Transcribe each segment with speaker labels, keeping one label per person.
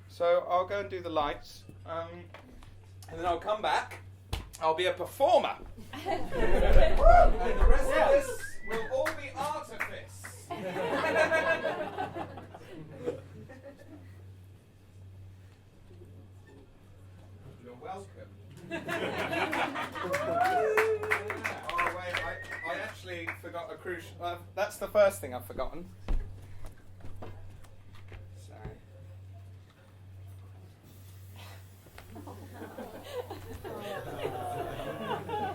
Speaker 1: So I'll go and do the lights, and then I'll come back. I'll be a performer. And the rest of this will all be artifice. You're welcome. Oh wait, I actually forgot a crucial. That's the first thing I've forgotten. Sorry.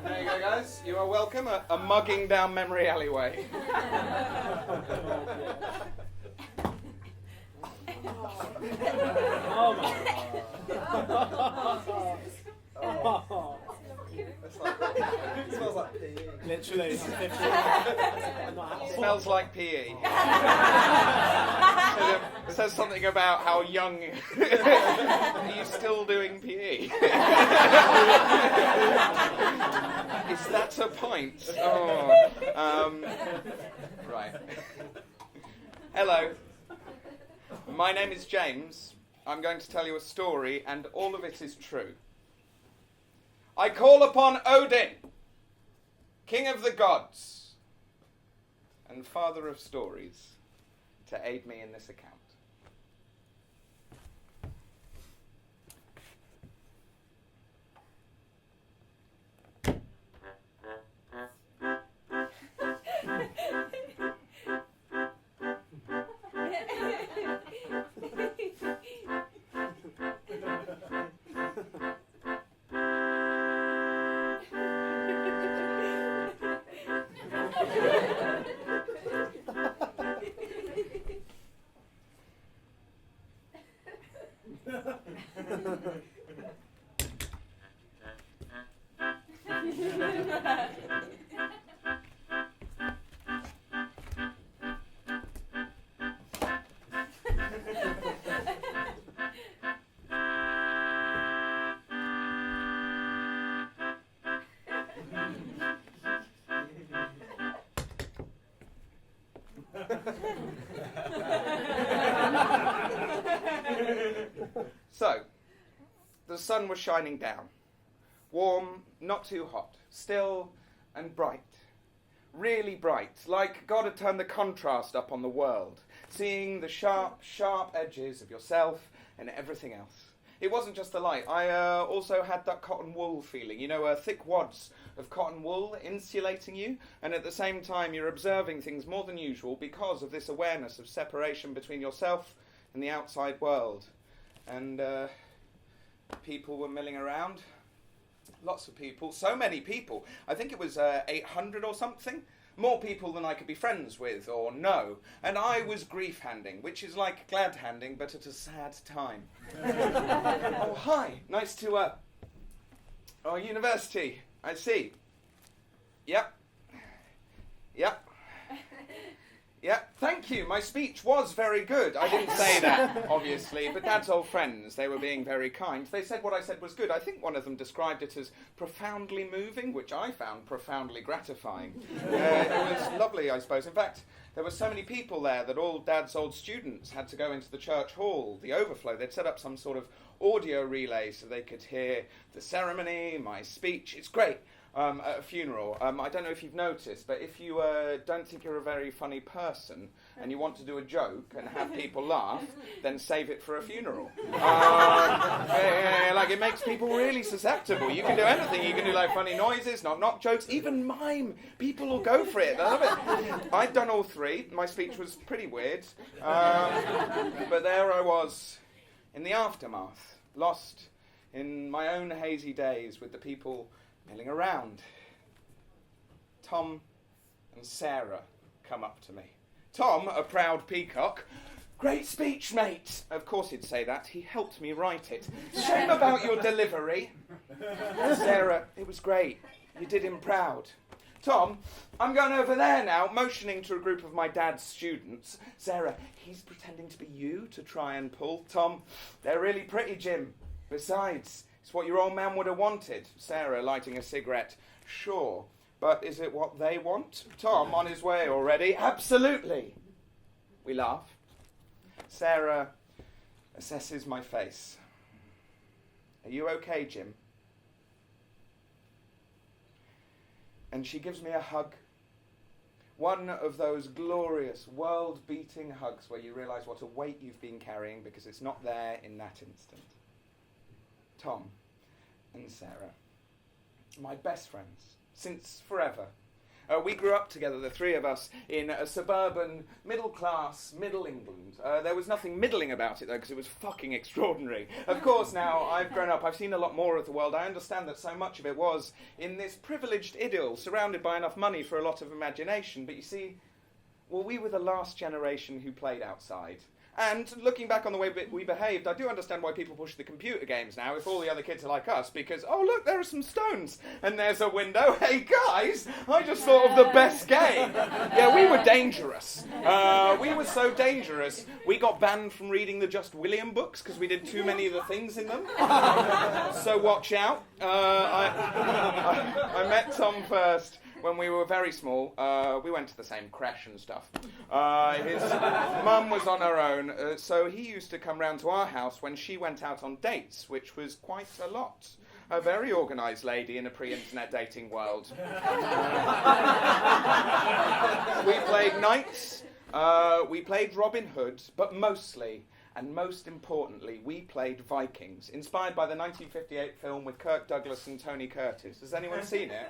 Speaker 1: There you go, guys. You are welcome. A mugging down memory alleyway.
Speaker 2: Oh my God.
Speaker 3: It smells like PE.
Speaker 2: Literally.
Speaker 1: It smells like PE. It says something about how young. Are you still doing PE? Is that a pint? Oh. Right. Hello. My name is James. I'm going to tell you a story, and all of it is true. I call upon Odin, king of the gods and father of stories, to aid me in this account. So, the sun was shining down. Warm, not too hot, still and bright. Really bright, like God had turned the contrast up on the world, seeing the sharp, sharp edges of yourself and everything else. It wasn't just the light. I also had that cotton wool feeling, thick wads of cotton wool insulating you, and at the same time you're observing things more than usual because of this awareness of separation between yourself and the outside world. And people were milling around. Lots of people. So many people. I think it was 800 or something. More people than I could be friends with or know. And I was grief-handing, which is like glad-handing, but at a sad time. Oh, hi. Nice to... Oh, university. I see. Yep. Yeah, thank you. My speech was very good. I didn't say that, obviously, but Dad's old friends, they were being very kind. They said what I said was good. I think one of them described it as profoundly moving, which I found profoundly gratifying. It was lovely, I suppose. In fact, there were so many people there that all Dad's old students had to go into the church hall, the overflow. They'd set up some sort of audio relay so they could hear the ceremony, my speech. It's great. At a funeral. I don't know if you've noticed, but if you don't think you're a very funny person and you want to do a joke and have people laugh, then save it for a funeral. Like it makes people really susceptible. You can do anything. You can do like funny noises, knock jokes, even mime. People will go for it. They love it. I'd done all three. My speech was pretty weird. But there I was in the aftermath, lost in my own hazy days with the people milling around. Tom and Sarah come up to me. Tom, a proud peacock. Great speech, mate. Of course he'd say that. He helped me write it. Shame about your delivery. Sarah, it was great. You did him proud. Tom, I'm going over there now, motioning to a group of my dad's students. Sarah, he's pretending to be you to try and pull. Tom, they're really pretty, Jim. Besides, it's what your old man would have wanted. Sarah, lighting a cigarette. Sure, but is it what they want? Tom, on his way already? Absolutely. We laugh. Sarah, assesses my face. Are you okay, Jim? And she gives me a hug. One of those glorious, world-beating hugs where you realise what a weight you've been carrying because it's not there in that instant. Tom and Sarah, my best friends, since forever. We grew up together, the three of us, in a suburban, middle-class, Middle England. There was nothing middling about it, though, because it was fucking extraordinary. Of course, now I've grown up, I've seen a lot more of the world. I understand that so much of it was in this privileged idyll, surrounded by enough money for a lot of imagination. But you see, well, we were the last generation who played outside. And looking back on the way we behaved, I do understand why people push the computer games now if all the other kids are like us, because, oh, look, there are some stones, and there's a window. Hey, guys, I just thought of the best game. Yeah, we were dangerous. We were so dangerous, we got banned from reading the Just William books because we did too many of the things in them. So watch out. I met Tom first when we were very small. We went to the same creche and stuff. His mum was on her own, so he used to come round to our house when she went out on dates, which was quite a lot. A very organised lady in a pre-internet dating world. We played knights, we played Robin Hood, but mostly, and most importantly, we played Vikings, inspired by the 1958 film with Kirk Douglas and Tony Curtis. Has anyone seen it?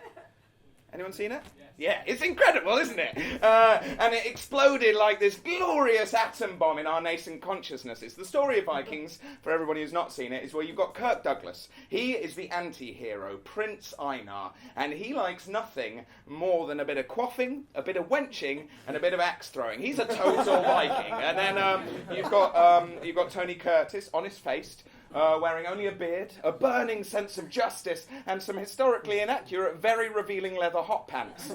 Speaker 1: Anyone seen it? Yes. Yeah, it's incredible, isn't it? And it exploded like this glorious atom bomb in our nascent consciousnesses. The story of Vikings, for everybody who's not seen it, is where you've got Kirk Douglas. He is the anti-hero, Prince Einar, and he likes nothing more than a bit of quaffing, a bit of wenching, and a bit of axe throwing. He's a total Viking. And then you've got Tony Curtis, honest-faced, wearing only a beard, a burning sense of justice, and some historically inaccurate, very revealing leather hot pants.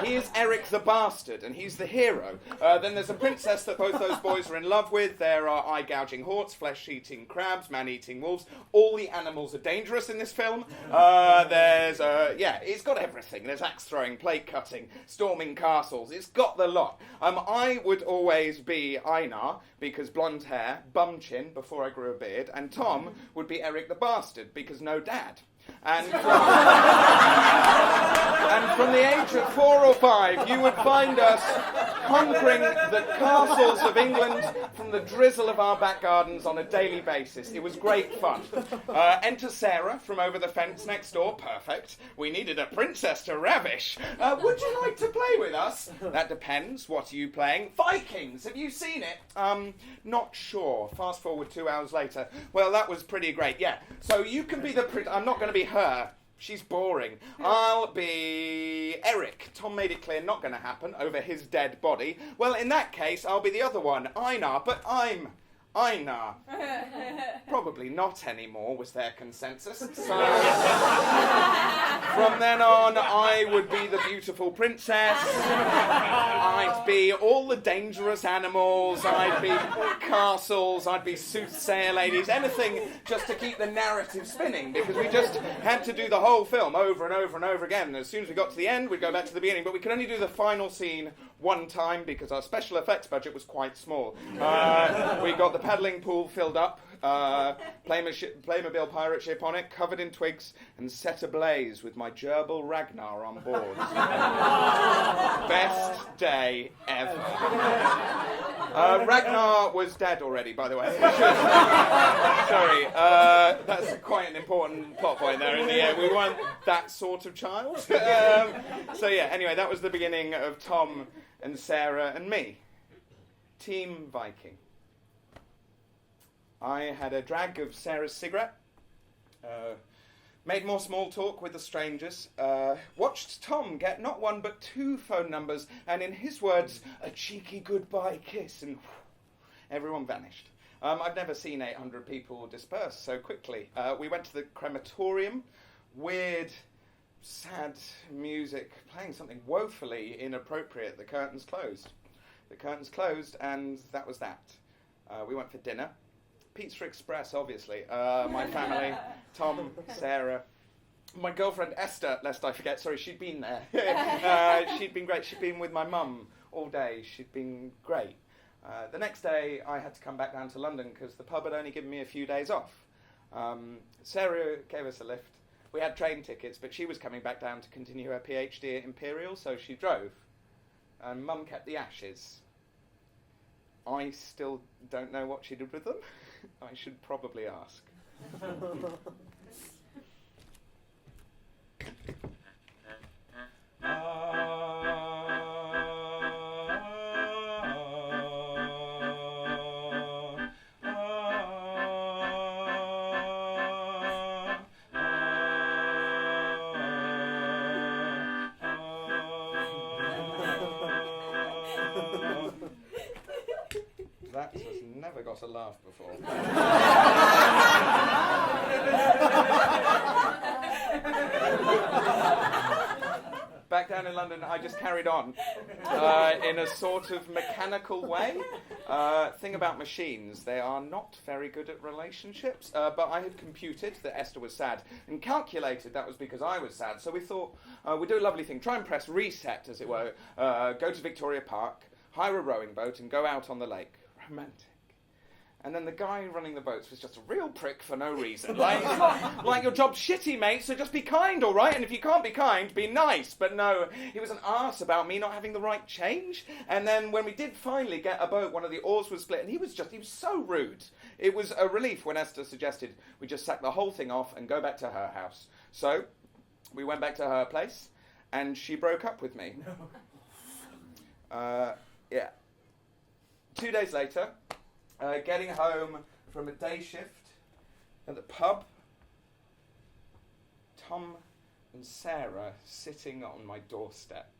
Speaker 1: He is Eric the Bastard, and he's the hero. Then there's a princess that both those boys are in love with. There are eye-gouging horts, flesh-eating crabs, man-eating wolves. All the animals are dangerous in this film. It's got everything. There's axe-throwing, plate-cutting, storming castles. It's got the lot. I would always be Einar, because blonde hair, bum chin before I grew a beard, and Tom would be Eric the Bastard, because no dad. And from the age of 4 or 5, you would find us conquering the castles of England from the drizzle of our back gardens on a daily basis. It was great fun. Enter Sarah from over the fence next door. Perfect. We needed a princess to ravish. Would you like to play with us? That depends. What are you playing? Vikings. Have you seen it? Not sure. Fast forward 2 hours later. Well, that was pretty great. Yeah. So you can be the I'm not going to be her. She's boring. I'll be Eric. Tom made it clear not going to happen over his dead body. Well, in that case, I'll be the other one, Einar, but I'm Einar. Probably not anymore, was their consensus. So from then on, I would be the beautiful princess. I'd be all the dangerous animals. I'd be castles. I'd be soothsayer ladies. Anything just to keep the narrative spinning, because we just had to do the whole film over and over and over again. And as soon as we got to the end, we'd go back to the beginning. But we could only do the final scene one time because our special effects budget was quite small. We got the paddling pool filled up, Playmobil pirate ship on it, covered in twigs, and set ablaze with my gerbil Ragnar on board. Best day ever. Ragnar was dead already, by the way. Sorry, that's quite an important plot point there. We weren't that sort of child. Anyway, that was the beginning of Tom and Sarah and me. Team Viking. I had a drag of Sarah's cigarette, made more small talk with the strangers, watched Tom get not one but 2 phone numbers, and in his words, a cheeky goodbye kiss, and everyone vanished. I've never seen 800 people disperse so quickly. We went to the crematorium, weird, sad music, playing something woefully inappropriate. The curtains closed. And that was that. We went for dinner. Pizza Express, obviously. My family, Tom, Sarah, my girlfriend Esther, lest I forget. Sorry, she'd been there. She'd been great. She'd been with my mum all day. She'd been great. The next day, I had to come back down to London because the pub had only given me a few days off. Sarah gave us a lift. We had train tickets, but she was coming back down to continue her PhD at Imperial, so she drove. And Mum kept the ashes. I still don't know what she did with them. I should probably ask. That has never got a laugh before. Back down in London, I just carried on in a sort of mechanical way. Thing about machines, they are not very good at relationships. But I had computed that Esther was sad and calculated that was because I was sad. So we thought we'd do a lovely thing, try and press reset, as it were, go to Victoria Park, hire a rowing boat and go out on the lake. Romantic. And then the guy running the boats was just a real prick for no reason. Like your job's shitty, mate, so just be kind, all right? And if you can't be kind, be nice. But no, he was an arse about me not having the right change. And then when we did finally get a boat, one of the oars was split, and he was so rude. It was a relief when Esther suggested we just sack the whole thing off and go back to her house. So we went back to her place, and she broke up with me. Yeah. 2 days later, getting home from a day shift at the pub, Tom and Sarah sitting on my doorstep.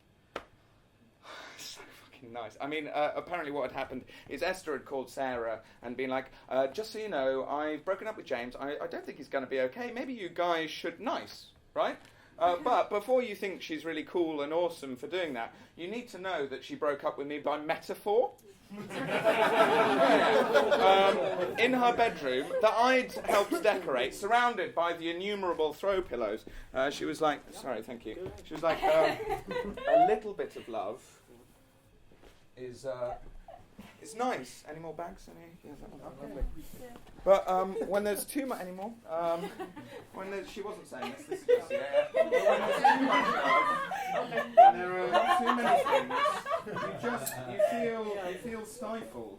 Speaker 1: So fucking nice. I mean, apparently what had happened is Esther had called Sarah and been like, just so you know, I've broken up with James. I don't think he's going to be okay. Maybe you guys should nice, right? But before you think she's really cool and awesome for doing that, you need to know that she broke up with me by metaphor. In her bedroom that I'd helped decorate, surrounded by the innumerable throw pillows. She was like, sorry, thank you. She was like, a little bit of love is nice. Any more bags? Yeah, that one. Oh, lovely. But when there's too much anymore, she wasn't saying this is just, yeah. But when there's too much love, and there are too many things, you feel stifled.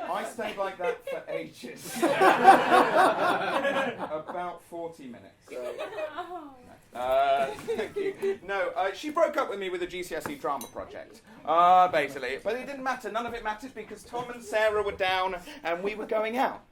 Speaker 1: I stayed like that for ages. About 40 minutes. Thank you. No, she broke up with me with a GCSE drama project, basically. But it didn't matter. None of it mattered because Tom and Sarah were down and we were going out.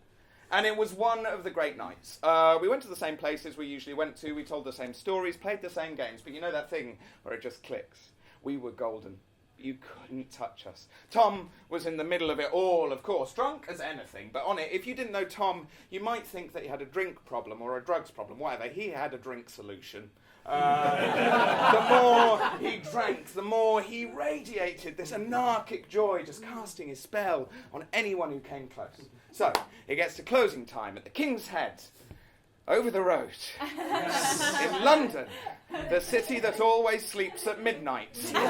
Speaker 1: And it was one of the great nights. We went to the same places we usually went to. We told the same stories, played the same games. But you know that thing where it just clicks? We were golden. You couldn't touch us. Tom was in the middle of it all, of course, drunk as anything. But on it, if you didn't know Tom, you might think that he had a drink problem or a drugs problem, whatever. He had a drink solution. The more he drank, the more he radiated this anarchic joy, just casting his spell on anyone who came close. So, it gets to closing time at the King's Head, over the road, in London, the city that always sleeps at midnight. But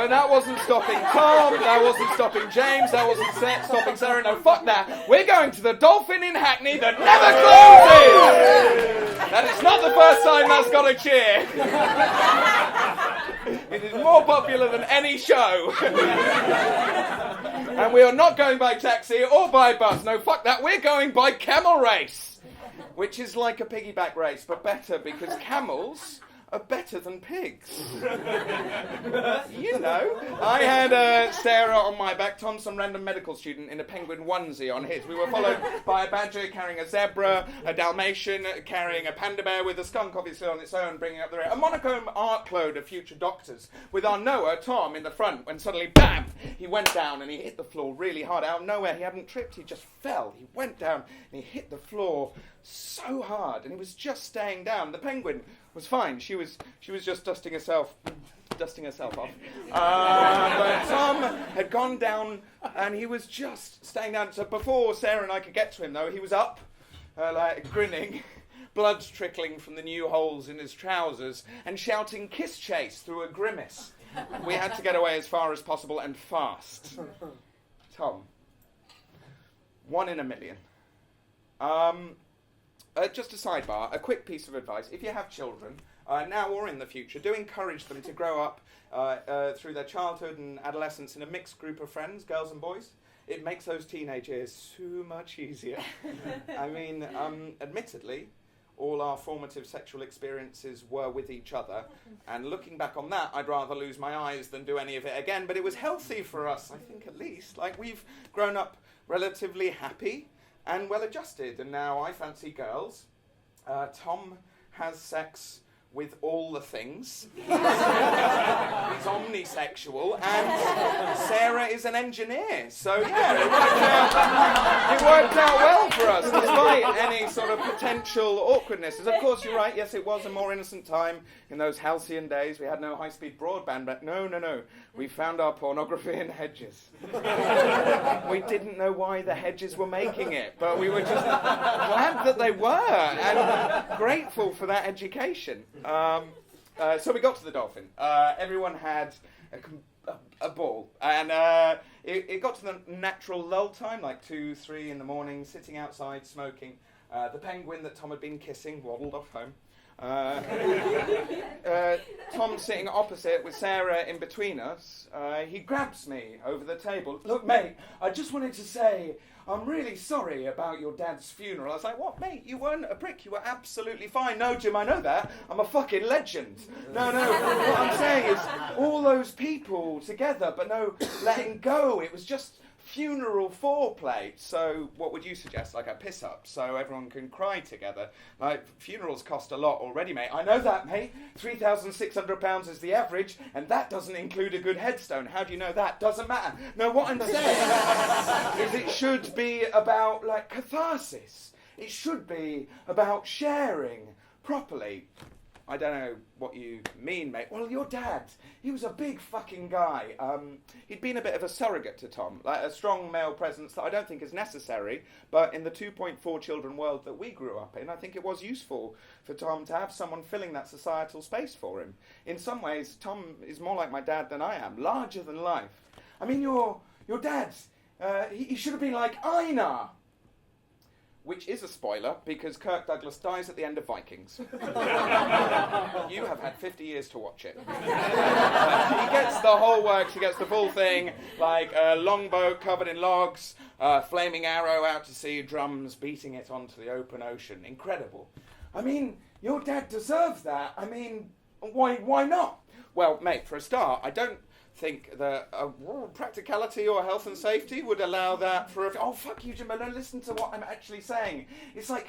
Speaker 1: that wasn't stopping Tom, that wasn't stopping James, that wasn't stopping Sarah. No, fuck that. We're going to the Dolphin in Hackney that never closes! And it's not the first time that's got a cheer. It is more popular than any show. And we are not going by taxi or by bus. No, fuck that. We're going by camel race. Which is like a piggyback race, but better because camels are better than pigs. You know. I had Sarah on my back, Tom, some random medical student, in a penguin onesie on his. We were followed by a badger carrying a zebra, a Dalmatian carrying a panda bear with a skunk obviously on its own bringing up the rear, a monochrome arcload of future doctors with our Noah, Tom, in the front when suddenly, bam, he went down and he hit the floor really hard. Out of nowhere, he hadn't tripped, he just fell. He went down and he hit the floor so hard and he was just staying down. The penguin was fine. She was just dusting herself off. But Tom had gone down and he was just staying down. So before Sarah and I could get to him, though, he was up, like grinning, blood trickling from the new holes in his trousers, and shouting "Kiss Chase" through a grimace. We had to get away as far as possible and fast. Tom, 1 in a million. Just a sidebar, a quick piece of advice. If you have children, now or in the future, do encourage them to grow up through their childhood and adolescence in a mixed group of friends, girls and boys. It makes those teenage years so much easier. I mean, admittedly, all our formative sexual experiences were with each other, and looking back on that, I'd rather lose my eyes than do any of it again, but it was healthy for us, I think, at least. Like, we've grown up relatively happy and well-adjusted, and now I fancy girls. Tom has sex with all the things. He's omnisexual, and Sarah is an engineer. So yeah, it worked out well for us, despite any sort of potential awkwardnesses. Of course, you're right. Yes, it was a more innocent time in those halcyon days. We had no high-speed broadband, but no. We found our pornography in hedges. We didn't know why the hedges were making it, but we were just glad that they were, and grateful for that education. So we got to the Dolphin. Everyone had a ball, and it got to the natural lull time, like 2, 3 in the morning, sitting outside smoking. The penguin that Tom had been kissing waddled off home. Tom sitting opposite with Sarah in between us. He grabs me over the table. Look, mate, I just wanted to say I'm really sorry about your dad's funeral. I was like, what, mate? You weren't a prick. You were absolutely fine. No, Jim, I know that. I'm a fucking legend. No. What I'm saying is all those people together, but no letting go. It was just funeral foreplay. So what would you suggest? Like a piss-up so everyone can cry together? Like, funerals cost a lot already, mate. I know that, mate. £3,600 is the average, and that doesn't include a good headstone. How do you know that? Doesn't matter. No, what I'm saying is it should be about, like, catharsis. It should be about sharing properly. I don't know what you mean, mate. Well, your dad, he was a big fucking guy. He'd been a bit of a surrogate to Tom, like a strong male presence that I don't think is necessary, but in the 2.4 children world that we grew up in, I think it was useful for Tom to have someone filling that societal space for him. In some ways, Tom is more like my dad than I am, larger than life. I mean, your dad, he should have been like Einar. Which is a spoiler, because Kirk Douglas dies at the end of Vikings. You have had 50 years to watch it. He gets the whole works, he gets the full thing, like a longboat covered in logs, flaming arrow out to sea, drums beating it onto the open ocean. Incredible. I mean, your dad deserves that. I mean, why not? Well, mate, for a start, I don't think that practicality or health and safety would allow that for oh, fuck you, Jimbo, no, listen to what I'm actually saying. It's like,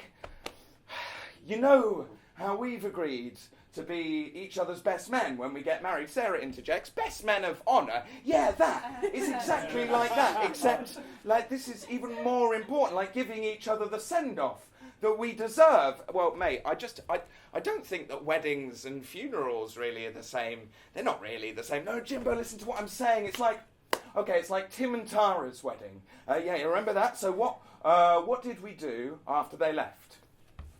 Speaker 1: you know how we've agreed to be each other's best men when we get married. Sarah interjects, best men of honour. Yeah, that is exactly like that, except, like, this is even more important, like giving each other the send-off that we deserve. Well, mate, I don't think that weddings and funerals really are the same. They're not really the same. No, Jimbo, listen to what I'm saying. It's like, okay, it's like Tim and Tara's wedding. Yeah, you remember that? So what did we do after they left?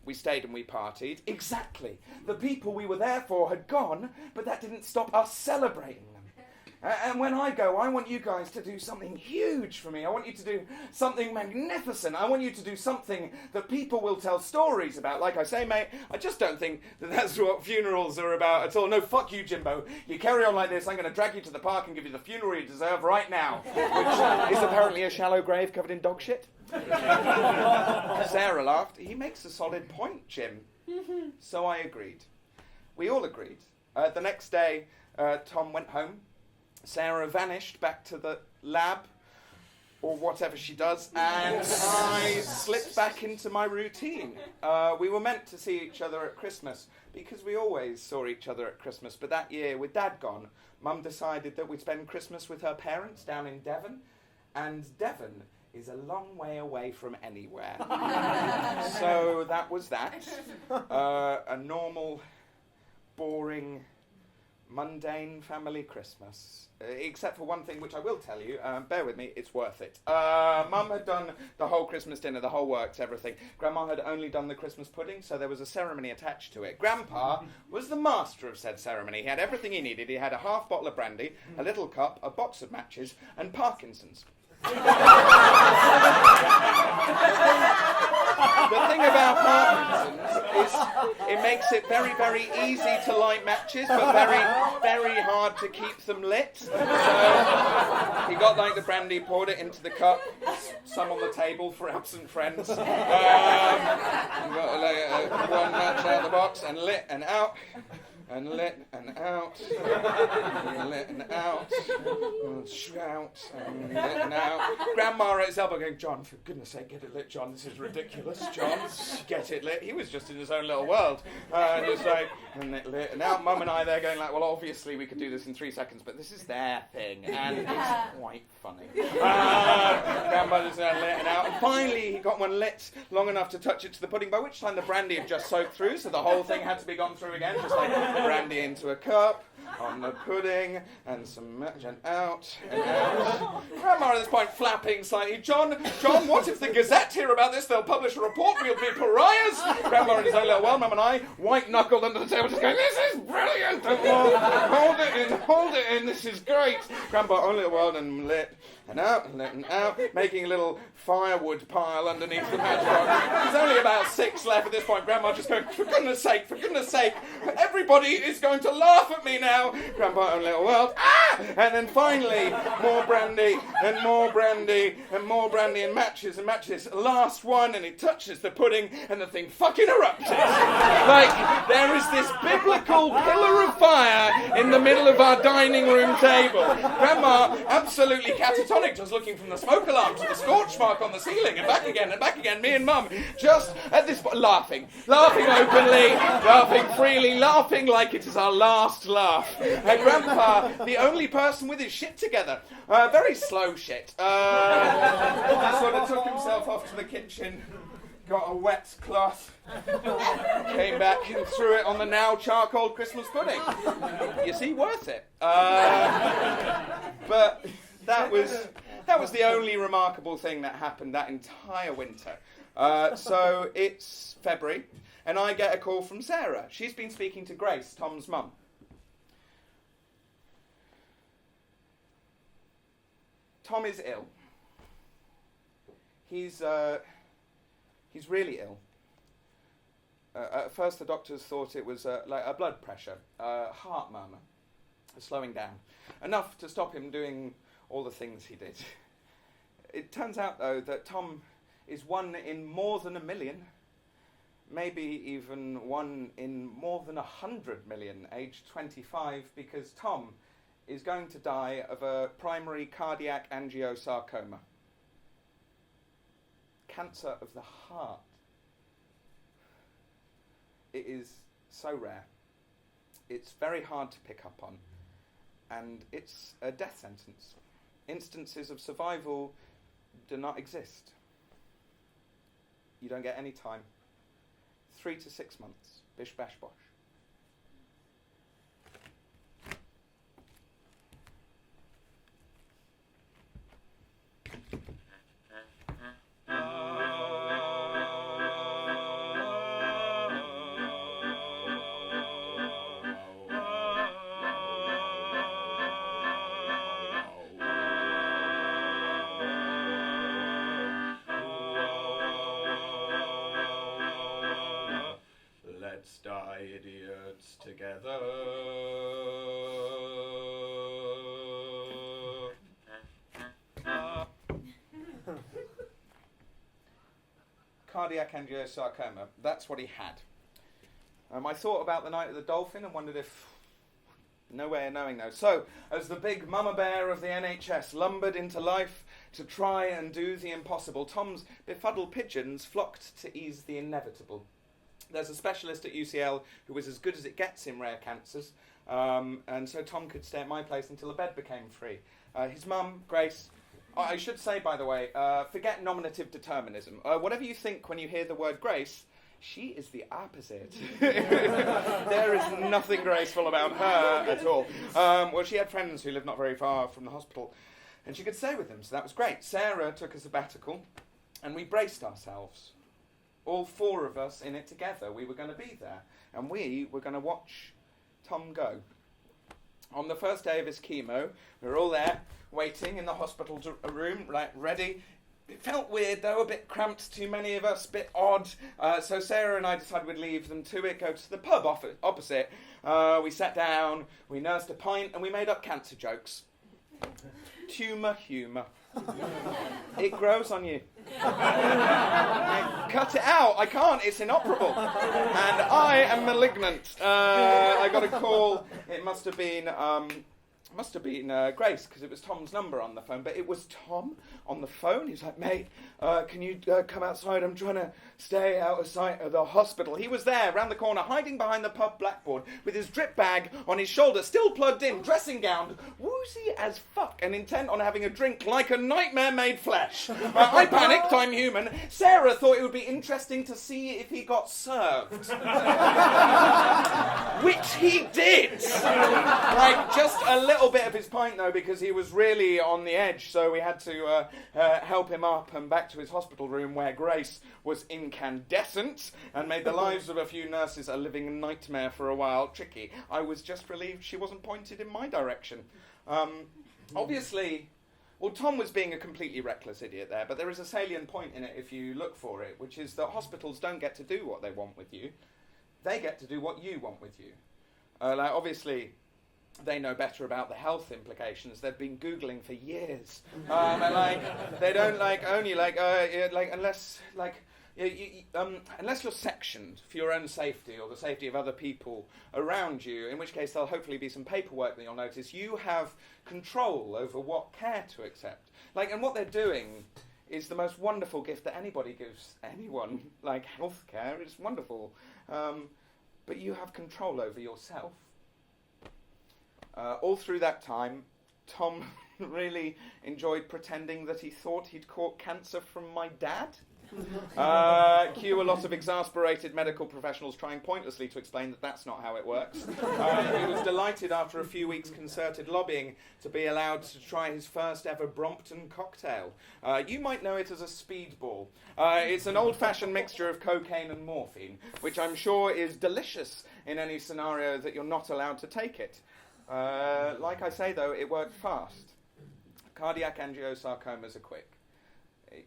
Speaker 1: We stayed and we partied. Exactly. The people we were there for had gone, but that didn't stop us celebrating them. And when I go, I want you guys to do something huge for me. I want you to do something magnificent. I want you to do something that people will tell stories about. Like I say, mate, I just don't think that that's what funerals are about at all. No, fuck you, Jimbo. You carry on like this, I'm going to drag you to the park and give you the funeral you deserve right now. Which is apparently a shallow grave covered in dog shit. Sarah laughed. He makes a solid point, Jim. So I agreed. We all agreed. The next day, Tom went home. Sarah vanished back to the lab, or whatever she does, and I slipped back into my routine. We were meant to see each other at Christmas, because we always saw each other at Christmas, but that year, with Dad gone, Mum decided that we'd spend Christmas with her parents down in Devon, and Devon is a long way away from anywhere. So that was that. A normal, boring mundane family Christmas. Except for one thing, which I will tell you. Bear with me, it's worth it. Mum had done the whole Christmas dinner, the whole works, everything. Grandma had only done the Christmas pudding, so there was a ceremony attached to it. Grandpa was the master of said ceremony. He had everything he needed. He had a half bottle of brandy, a little cup, a box of matches, and Parkinson's. The thing about Parkinson's is it makes it very, very easy to light matches, but very, very hard to keep them lit. So he got like the brandy, poured it into the cup, some on the table for absent friends. Got one match out of the box and lit and out. And lit and out, and lit and out, and shout, and lit and out. Grandma at his elbow going, John, for goodness sake, get it lit, John. This is ridiculous, John. Get it lit. He was just in his own little world. And it's like, and it lit and out. Mum and I there going like, well, obviously we could do this in 3 seconds, but this is their thing, and it's quite funny. Grandmother's lit and out. And finally he got one lit long enough to touch it to the pudding, by which time the brandy had just soaked through, so the whole thing had to be gone through again, just like brandy into a cup, on the pudding, and some match, and out, and out. Grandma at this point flapping slightly, John, what if the Gazette hear about this? They'll publish a report, we'll be pariahs. Grandma in his own little world, Mum and I, white-knuckled under the table, just going, this is brilliant, hold it in, this is great. Grandpa, own little world, and lit, and out, making a little firewood pile underneath the matchbox. There's only about 6 left at this point. Grandma just going, for goodness sake, everybody is going to laugh at me now. Grandpa, own little world, and then finally, more brandy, and more brandy, and more brandy, and matches, last one, and he touches the pudding, and the thing fucking erupted. Like, there is this biblical pillar of fire in the middle of our dining room table. Grandma, absolutely catatonic, just looking from the smoke alarm to the scorch mark on the ceiling, and back again. Me and Mum, just at this point, laughing openly, laughing freely, laughing like it is our last laugh. And Grandpa, the only person with his shit together, very slow shit, sort of took himself off to the kitchen, got a wet cloth, came back and threw it on the now charcoal Christmas pudding. You see, worth it. But that was the only remarkable thing that happened that entire winter. So it's February, and I get a call from Sarah. She's been speaking to Grace, Tom's mum. Tom is ill. He's really ill. At first, the doctors thought it was like a blood pressure, heart murmur, slowing down, enough to stop him doing all the things he did. It turns out, though, that Tom is one in more than 1 million, maybe even one in more than 100 million, aged 25, because Tom is going to die of a primary cardiac angiosarcoma. Cancer of the heart. It is so rare. It's very hard to pick up on. And it's a death sentence. Instances of survival do not exist. You don't get any time. 3 to 6 months. Bish bash bosh.
Speaker 4: Let's die idiots together.
Speaker 1: Cardiac angiosarcoma, that's what he had. I thought about the night of the dolphin and wondered if... No way of knowing, though. So, as the big mama bear of the NHS lumbered into life to try and do the impossible, Tom's befuddled pigeons flocked to ease the inevitable. There's a specialist at UCL who was as good as it gets in rare cancers, and so Tom could stay at my place until the bed became free. His mum, Grace... I should say, by the way, forget nominative determinism. Whatever you think when you hear the word Grace, She is the opposite. There is nothing graceful about her at all. Well, she had friends who lived not very far from the hospital, and she could stay with them, so that was great. Sarah took a sabbatical, and we braced ourselves. All 4 of us in it together. We were going to be there, and we were going to watch Tom go. On the first day of his chemo, we were all there, waiting in the hospital room, like, ready. It felt weird, though, a bit cramped, too many of us, a bit odd. So Sarah and I decided we'd leave them to it, go to the pub opposite. We sat down, we nursed a pint, and we made up cancer jokes. Tumour humour. It grows on you. Cut it out. I can't. It's inoperable. And I am malignant. I got a call. It must have been Grace, because it was Tom's number on the phone. But it was Tom on the phone. He was like, mate, can you come outside? I'm trying to stay out of sight of the hospital. He was there, round the corner, hiding behind the pub blackboard, with his drip bag on his shoulder, still plugged in, dressing gown, woozy as fuck, and intent on having a drink like a nightmare made flesh. I panicked, I'm human. Sarah thought it would be interesting to see if he got served. Which he did. Like, just a little bit of his pint, though, because he was really on the edge, so we had to help him up and back to his hospital room, where Grace was incandescent and made the lives of a few nurses a living nightmare for a while. Tricky. I was just relieved she wasn't pointed in my direction. Obviously, well, Tom was being a completely reckless idiot there, but there is a salient point in it if you look for it, which is that hospitals don't get to do what they want with you. They get to do what you want with you. Like, obviously, they know better about the health implications. They've been Googling for years. And, like, they don't, like, only, like, unless, like, unless you're sectioned for your own safety or the safety of other people around you, in which case there'll hopefully be some paperwork that you'll notice, you have control over what care to accept. Like, and what they're doing is the most wonderful gift that anybody gives anyone, like healthcare. It's wonderful. But you have control over yourself. All through that time, Tom really enjoyed pretending that he thought he'd caught cancer from my dad. Cue a lot of exasperated medical professionals trying pointlessly to explain that that's not how it works. He was delighted after a few weeks' concerted lobbying to be allowed to try his first ever Brompton cocktail. You might know it as a speedball. It's an old-fashioned mixture of cocaine and morphine, which I'm sure is delicious in any scenario that you're not allowed to take it. Like I say, though, it worked fast. Cardiac angiosarcomas are quick.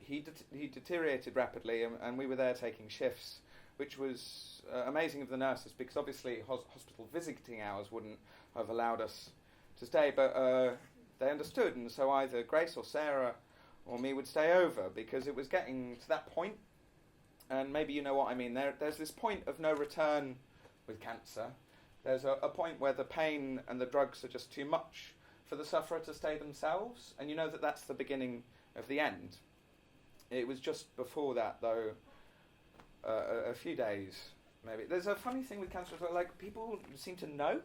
Speaker 1: He deteriorated rapidly, and we were there taking shifts, which was amazing of the nurses, because obviously hospital visiting hours wouldn't have allowed us to stay, but they understood, and so either Grace or Sarah or me would stay over, because it was getting to that point, and maybe you know what I mean. There's this point of no return with cancer. There's a point where the pain and the drugs are just too much for the sufferer to stay themselves, and you know that that's the beginning of the end. It was just before that, though, a few days, maybe. There's a funny thing with cancer, like, people seem to know,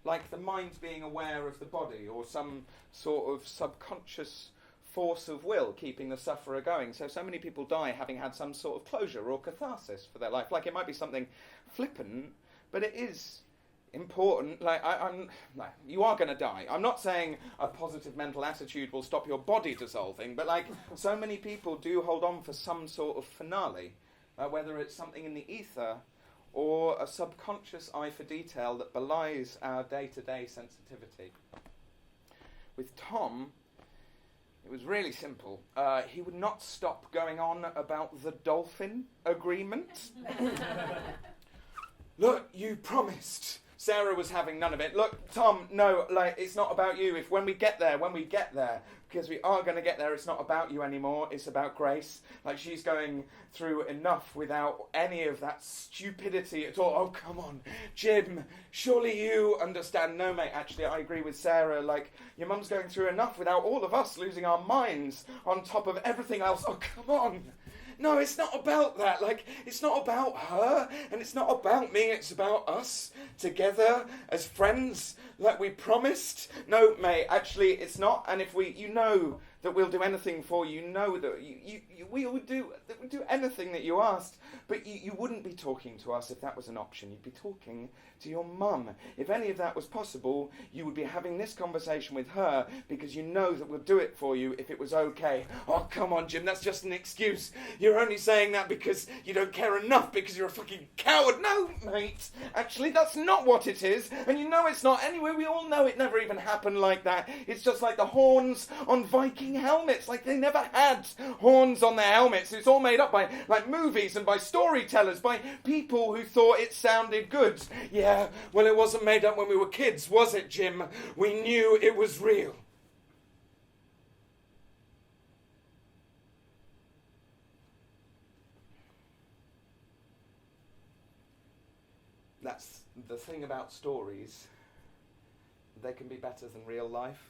Speaker 1: like the mind being aware of the body, or some sort of subconscious force of will keeping the sufferer going. So many people die having had some sort of closure or catharsis for their life. Like, it might be something flippant, but it is important. Like, you are going to die. I'm not saying a positive mental attitude will stop your body dissolving, but like, so many people do hold on for some sort of finale, whether it's something in the ether or a subconscious eye for detail that belies our day-to-day sensitivity. With Tom, it was really simple. He would not stop going on about the dolphin agreement. Look, you promised. Sarah was having none of it. Look, Tom, no, like, it's not about you. When we get there, because we are going to get there, it's not about you anymore, it's about Grace. Like, she's going through enough without any of that stupidity at all. Oh, come on, Jim, surely you understand. No, mate, actually, I agree with Sarah. Like, your mum's going through enough without all of us losing our minds on top of everything else. Oh, come on. No, it's not about that. Like, it's not about her, and it's not about me. It's about us together as friends. like we promised? No, mate, actually it's not. And if you know that we'll do anything for you, know that we would do anything that you asked. But you wouldn't be talking to us if that was an option. You'd be talking to your mum. If any of that was possible, you would be having this conversation with her because you know that we'll do it for you if it was okay. Oh, come on, Jim, that's just an excuse. You're only saying that because you don't care enough, because you're a fucking coward. No, mate, actually, that's not what it is. And you know it's not. Anyway, we all know it never even happened like that. It's just like the horns on Viking helmets. Like, they never had horns on their helmets. It's all made up by, like, movies and by storytellers, by people who thought it sounded good. Yeah, well, it wasn't made up when we were kids, was it, Jim? We knew it was real. That's the thing about stories. They can be better than real life.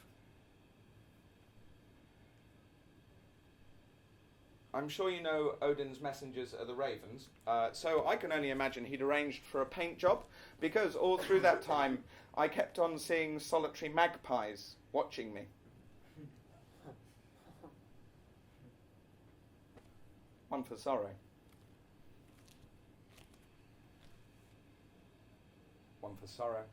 Speaker 1: I'm sure you know Odin's messengers are the ravens, so I can only imagine he'd arranged for a paint job, because all through that time I kept on seeing solitary magpies watching me. One for sorrow. One for sorrow.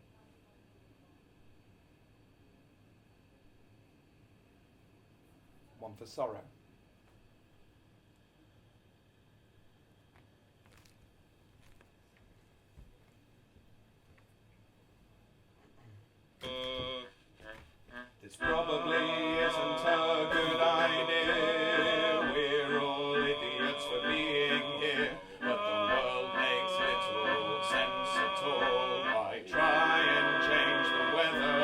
Speaker 1: One for sorrow.
Speaker 4: This probably isn't a good idea. We're all idiots for being here, but the world makes little sense at all. Why try and change the weather?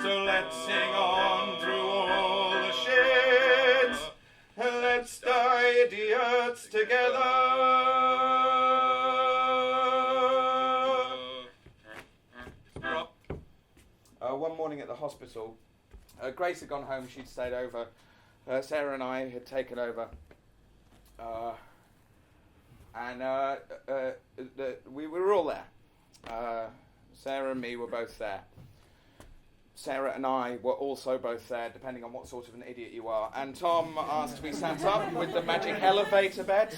Speaker 4: So let's sing on through all the shit. Let's die idiots together.
Speaker 1: One morning at the hospital, Grace had gone home, she'd stayed over. Sarah and I had taken over. We were all there. Sarah and me were both there. Sarah and I were also both there, depending on what sort of an idiot you are. And Tom asked to be sat up with the magic elevator bed.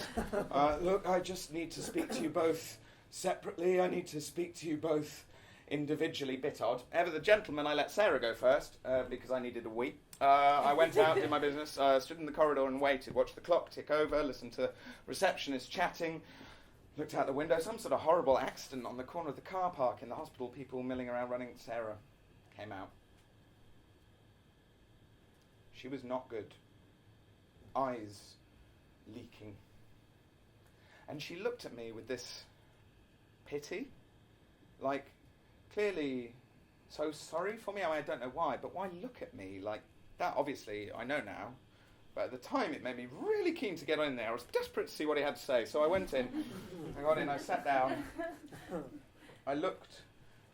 Speaker 1: Look, I just need to speak to you both separately. I need to speak to you both individually. Bit odd. Ever the gentleman, I let Sarah go first, because I needed a wee. I went out, did my business, stood in the corridor and waited, watched the clock tick over, listened to receptionists chatting, looked out the window, some sort of horrible accident on the corner of the car park in the hospital, people milling around running. Sarah came out. She was not good. Eyes leaking. And she looked at me with this pity, like, clearly so sorry for me. I don't know why, but why look at me like that? Obviously, I know now, but at the time it made me really keen to get in there. I was desperate to see what he had to say, so I went in. I got in, I sat down, I looked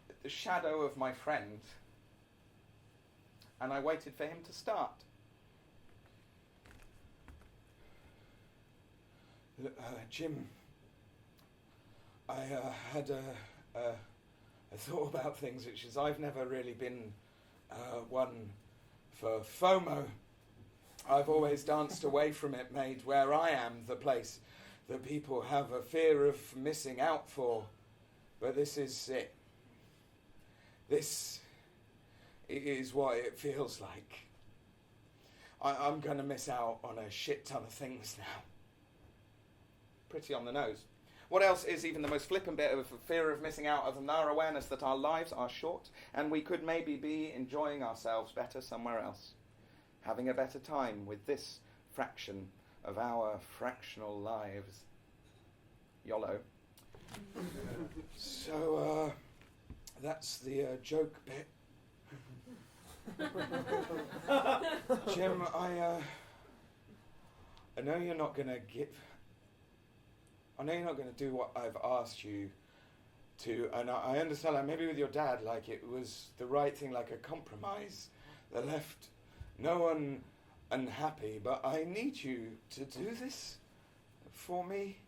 Speaker 1: at the shadow of my friend, and I waited for him to start. Jim, I had a thought about things, which is I've never really been one for FOMO. I've always danced away from it, made where I am the place that people have a fear of missing out for. But this is it. This is what it feels like. I'm going to miss out on a shit ton of things now. Pretty on the nose. What else is even the most flippant bit of a fear of missing out, other than our awareness that our lives are short and we could maybe be enjoying ourselves better somewhere else, having a better time with this fraction of our fractional lives. YOLO. So, that's the joke bit. Jim, I know you're not going to give... I know you're not going to do what I've asked you to, and I understand, like, maybe with your dad, like, it was the right thing, like a compromise that left no one unhappy, but I need you to do this for me.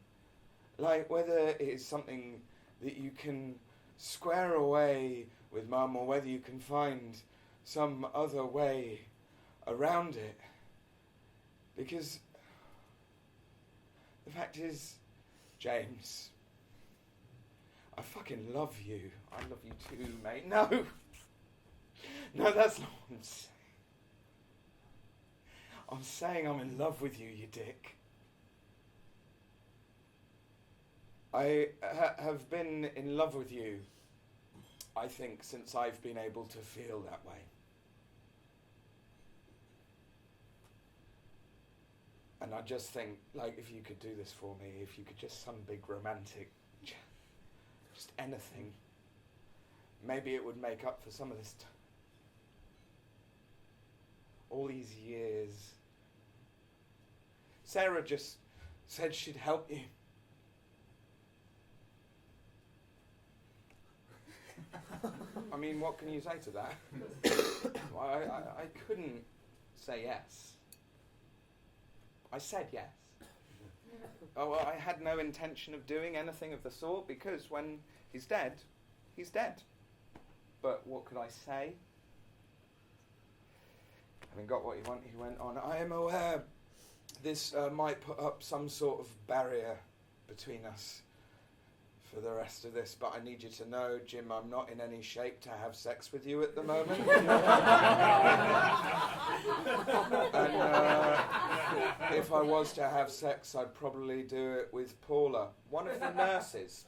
Speaker 1: Like, whether it is something that you can square away with Mum, or whether you can find some other way around it. Because the fact is, James, I fucking love you. I love you too, mate. No, that's not what I'm saying. I'm saying I'm in love with you, you dick. I have been in love with you, I think, since I've been able to feel that way. And I just think, like, if you could do this for me, if you could just some big romantic, just anything, maybe it would make up for some of this all these years. Sarah just said she'd help you. I mean, what can you say to that? I couldn't say yes. I said yes. Oh, well, I had no intention of doing anything of the sort, because when he's dead, he's dead. But what could I say? Having got what he wanted, he went on, I am aware this might put up some sort of barrier between us for the rest of this, but I need you to know, Jim, I'm not in any shape to have sex with you at the moment. And if I was to have sex, I'd probably do it with Paula, one of the nurses.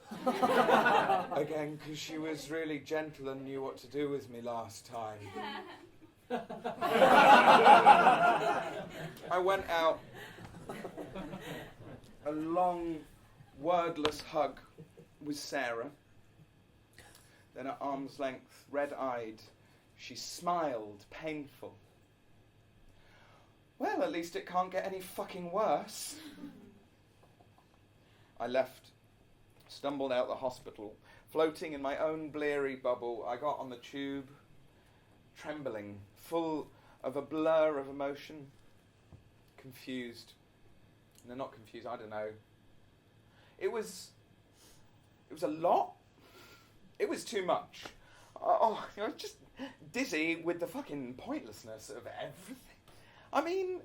Speaker 1: Again, because she was really gentle and knew what to do with me last time. I went out, a long, wordless hug with Sarah. Then at arm's length, red-eyed, she smiled, painful. Well, at least it can't get any fucking worse. I left, stumbled out the hospital, floating in my own bleary bubble. I got on the tube, trembling, full of a blur of emotion, confused. No, not confused, I don't know. It was a lot. It was too much. I was just dizzy with the fucking pointlessness of everything. I mean,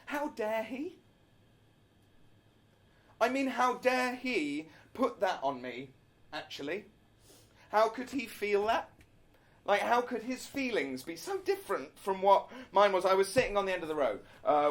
Speaker 1: how dare he? I mean, how dare he put that on me, actually? How could he feel that? Like, how could his feelings be so different from what mine was? I was sitting on the end of the row,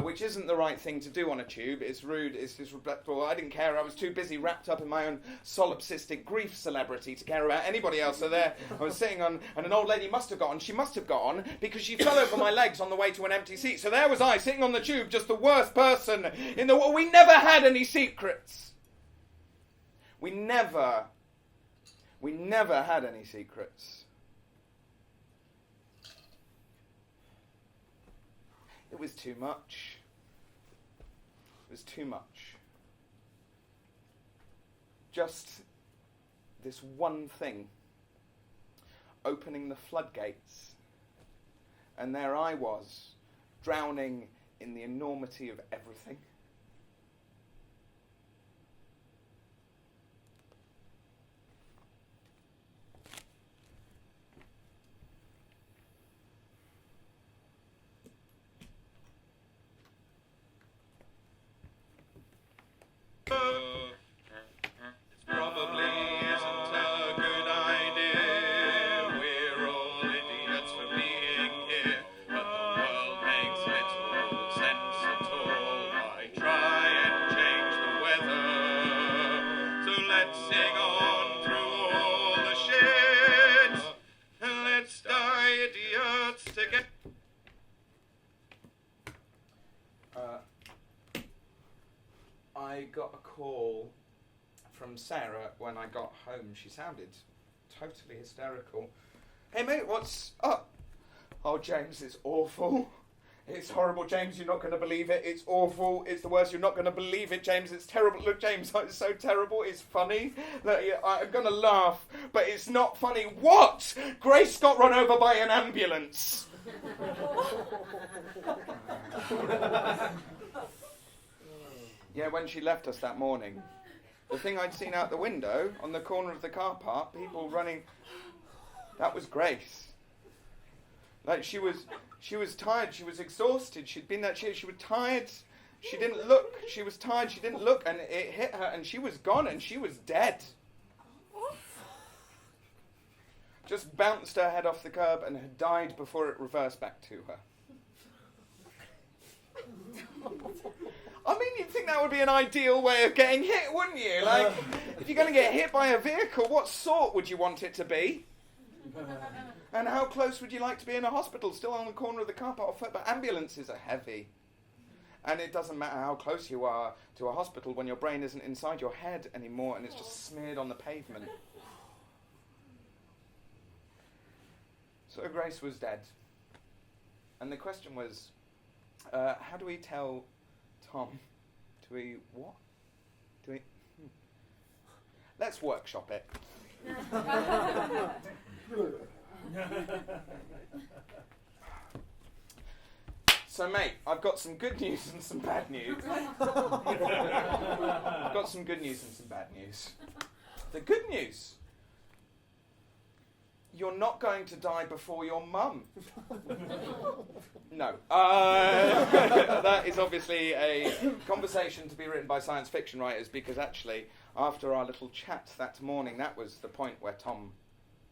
Speaker 1: which isn't the right thing to do on a tube. It's rude, it's disrespectful. I didn't care. I was too busy wrapped up in my own solipsistic grief celebrity to care about anybody else. So there, I was sitting on, and an old lady must have got on. She must have got on because she fell over my legs on the way to an empty seat. So there was I, sitting on the tube, just the worst person in the world. We never had any secrets. We never had any secrets. It was too much. It was too much. Just this one thing, opening the floodgates. And there I was, drowning in the enormity of everything. I got a call from Sarah when I got home. She sounded totally hysterical. Hey mate, what's up? Oh James, it's awful. It's horrible, James, you're not going to believe it. It's awful, it's the worst, you're not going to believe it, James, it's terrible. Look, James, it's so terrible, it's funny. Look, I'm going to laugh, but it's not funny. What? Grace got run over by an ambulance. Yeah, when she left us that morning, the thing I'd seen out the window on the corner of the car park, people running, That was Grace. Like she was tired. She was exhausted. She'd been that. She was tired. She didn't look. She was tired. She didn't look, and it hit her, and she was gone, and she was dead. Just bounced her head off the curb and had died before it reversed back to her. I mean, you'd think that would be an ideal way of getting hit, wouldn't you? Like, if you're going to get hit by a vehicle, what sort would you want it to be? And how close would you like to be in a hospital? Still on the corner of the car park or foot? But ambulances are heavy. And it doesn't matter how close you are to a hospital when your brain isn't inside your head anymore and it's just smeared on the pavement. So Grace was dead. And the question was, how do we tell Tom? Do we, what? Do we, Let's workshop it. So, mate, I've got some good news and some bad news. I've got some good news and some bad news. The good news: you're not going to die before your mum. No. That is obviously a conversation to be written by science fiction writers, because actually, after our little chat that morning, that was the point where Tom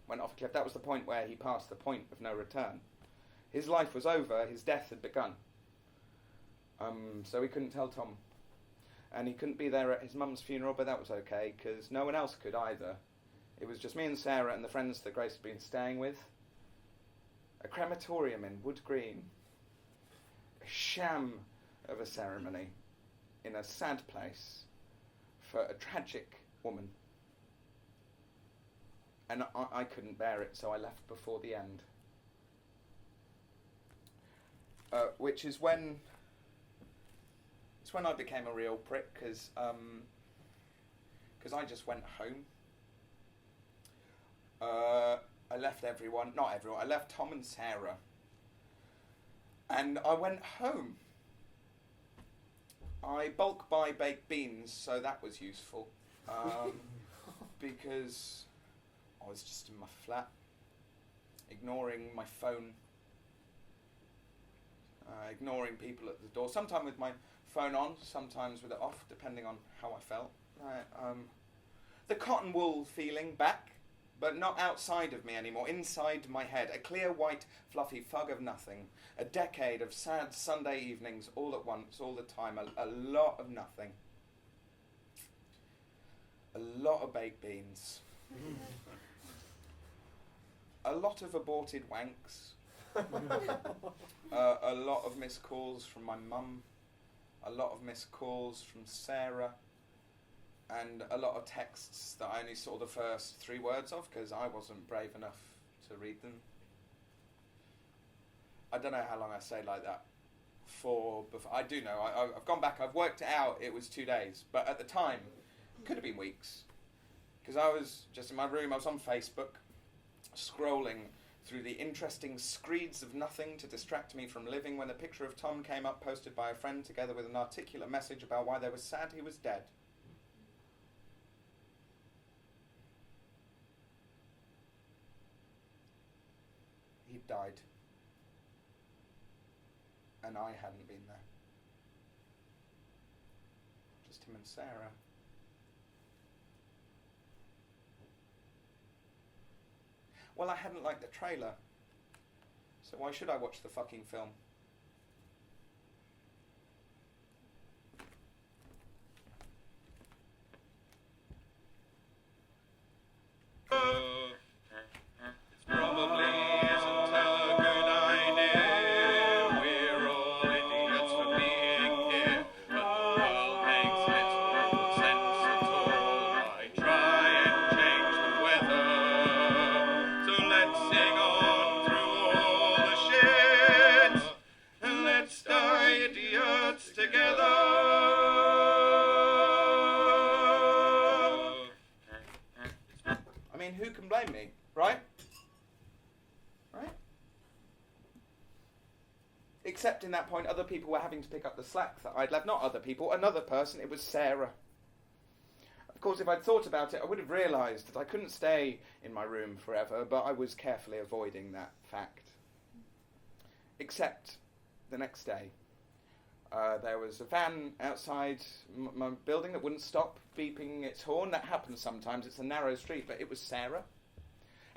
Speaker 1: went off a cliff. That was the point where he passed the point of no return. His life was over, his death had begun. So we couldn't tell Tom. And he couldn't be there at his mum's funeral, but that was okay, because no one else could either. It was just me and Sarah and the friends that Grace had been staying with. A crematorium in Wood Green. A sham of a ceremony in a sad place for a tragic woman. And I couldn't bear it, so I left before the end. Which is when I became a real prick, because I just went home. I left everyone, not everyone, I left Tom and Sarah, and I went home. I bulk buy baked beans, so that was useful, because I was just in my flat, ignoring my phone, ignoring people at the door, sometimes with my phone on, sometimes with it off, depending on how I felt. The cotton wool feeling back, but not outside of me anymore, inside my head. A clear, white, fluffy fug of nothing. A decade of sad Sunday evenings all at once, all the time. A lot of nothing. A lot of baked beans. A lot of aborted wanks. A lot of missed calls from my mum. A lot of missed calls from Sarah. And a lot of texts that I only saw the first 3 words of because I wasn't brave enough to read them. I don't know how long I stayed like that for. I do know. I've gone back. I've worked it out. It was 2 days. But at the time, it could have been weeks. Because I was just in my room. I was on Facebook, scrolling through the interesting screeds of nothing to distract me from living, when a picture of Tom came up, posted by a friend, together with an articulate message about why they were sad he was dead. He died. And I hadn't been there. Just him and Sarah. Well, I hadn't liked the trailer, so why should I watch the fucking film?
Speaker 4: Probably isn't a good idea. We're all idiots for being here, but the world makes little sense at all. I try and change the weather, so let's sing on through all the shit, and let's die idiots together.
Speaker 1: I mean, who can blame me, right? Right? Except in that point, other people were having to pick up the slack that I'd left. Not other people, another person. It was Sarah. Of course, if I'd thought about it, I would have realised that I couldn't stay in my room forever, but I was carefully avoiding that fact. Except the next day. There was a van outside my building that wouldn't stop beeping its horn. That happens sometimes. It's a narrow street, but it was Sarah.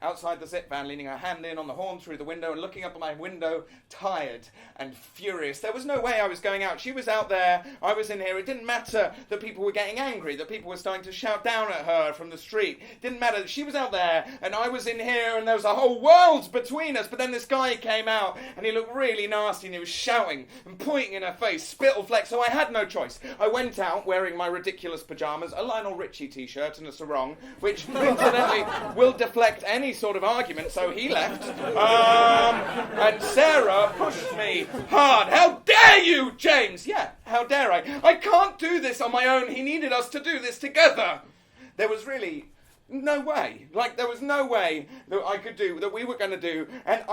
Speaker 1: Outside the zip van, leaning her hand in on the horn through the window and looking up at my window, tired and furious. There was no way I was going out. She was out there, I was in here. It didn't matter that people were getting angry, that people were starting to shout down at her from the street. It didn't matter that she was out there and I was in here and there was a whole world between us. But then this guy came out and he looked really nasty and he was shouting and pointing in her face, spittle fleck. So I had no choice. I went out wearing my ridiculous pyjamas, a Lionel Richie t-shirt and a sarong, which incidentally will deflect any sort of argument, so he left. And Sarah pushed me hard. How dare you, James? Yeah, how dare I? I can't do this on my own. He needed us to do this together. There was really no way. There was no way that I could do, that we were going to do, and